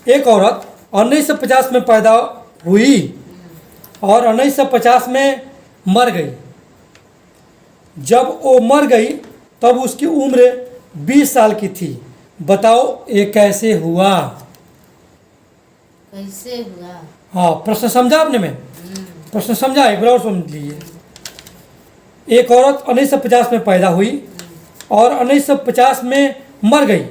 एक औरत 1950 में पैदा हुई और 1950 में मर गई। जब वो मर गई तब उसकी उम्र 20 साल की थी। बताओ ये कैसे हुआ? कैसे हुआ? हाँ, प्रश्न समझा आपने? में प्रश्न समझा, एक बार और समझ लीजिए। एक औरत 1950 में पैदा हुई और 1950 में मर गई।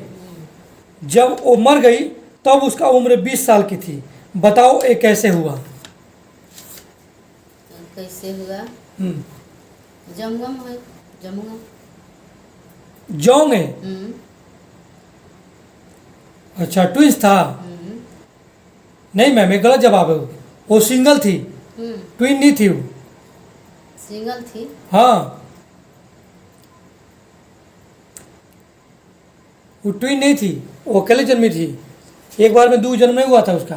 जब वो मर गई तब उसका उम्र 20 साल की थी। बताओ ये कैसे हुआ? कैसे हुआ? जंगम है, जंगम। जोंग है? अच्छा, ट्विंस था? नहीं मैम, ये गलत जवाब है। वो सिंगल थी, ट्विन नहीं थी वो। सिंगल थी? हाँ, वो ट्विन नहीं थी, वो अकेले जन्मी थी। एक बार में 2 जन्म नहीं हुआ था उसका।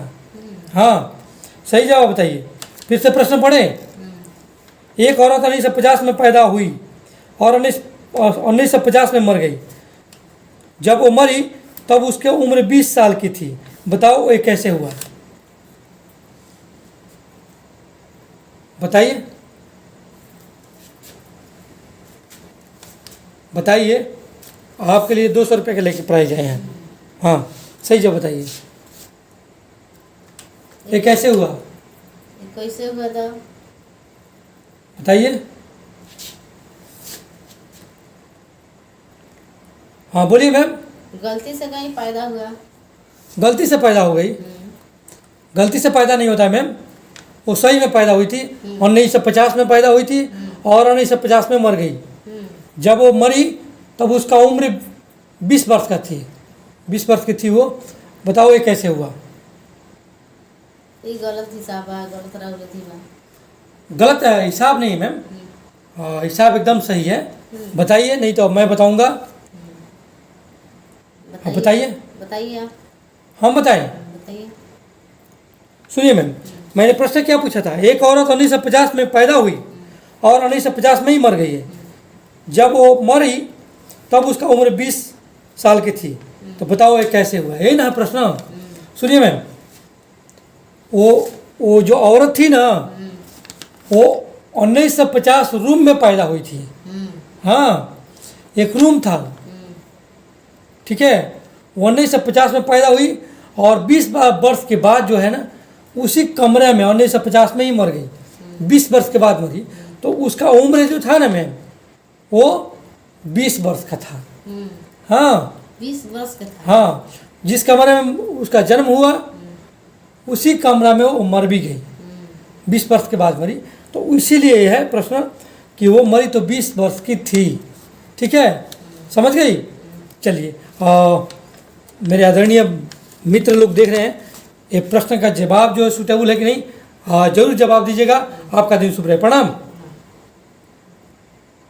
हाँ, सही जवाब बताइए। फिर से प्रश्न पढ़े। एक औरत 1950 में पैदा हुई और 1950 में मर गई। जब वो मरी तब उसकी उम्र 20 साल की थी। बताओ ये कैसे हुआ? बताइए, बताइए। आपके लिए 200 रुपये के लेके प्राइज आए हैं। हाँ, सही जवाब बताइए। ये कैसे हुआ? कैसे हुआ था? बताइए। हाँ बोलिए मैम। गलती से कहीं पैदा हुआ। गलती से पैदा हो गई? गलती से पैदा नहीं होता है मैम, वो सही में पैदा हुई थी। 1950 में पैदा हुई थी और 1950 में मर गई। जब वो मरी तब उसका उम्र 20 वर्ष का थी। 20 वर्ष की थी वो। बताओ ये कैसे हुआ? ये गलत हिसाब है, गलत रही थी। गलत है हिसाब नहीं मैम, हिसाब एकदम सही है। बताइए, नहीं तो मैं बताऊंगा। आप बताइए। बताइए आप। हम बताएं? बताइए। सुनिए मैम, मैंने प्रश्न क्या पूछा था। एक औरत 1950 में पैदा हुई और 1950 में ही मर गई है। जब वो मरी तब उसका उम्र 20 साल की थी। तो बताओ ये कैसे हुआ? यही ना प्रश्न। सुनिए मैम, वो जो औरत थी ना, वो 1950 रूम में पैदा हुई थी। हाँ, एक रूम था, ठीक है। वो 1950 में पैदा हुई और 20 वर्ष के बाद जो है ना, उसी कमरे में 1950 में ही मर गई। 20 वर्ष के बाद मरी। तो उसका उम्र जो था ना मैम, वो 20 वर्ष का था। हाँ, 20 वर्ष का था। हाँ, जिस कमरे में उसका जन्म हुआ उसी कमरा में वो मर भी गई। 20 वर्ष के बाद मरी। तो इसीलिए यह है प्रश्न कि वो मरी तो 20 वर्ष की थी। ठीक है, समझ गई? चलिए, मेरे आदरणीय मित्र लोग देख रहे हैं ये प्रश्न का जवाब जो है सूटेबल है कि नहीं, जरूर जवाब दीजिएगा। आपका दिन शुभ रहे। प्रणाम।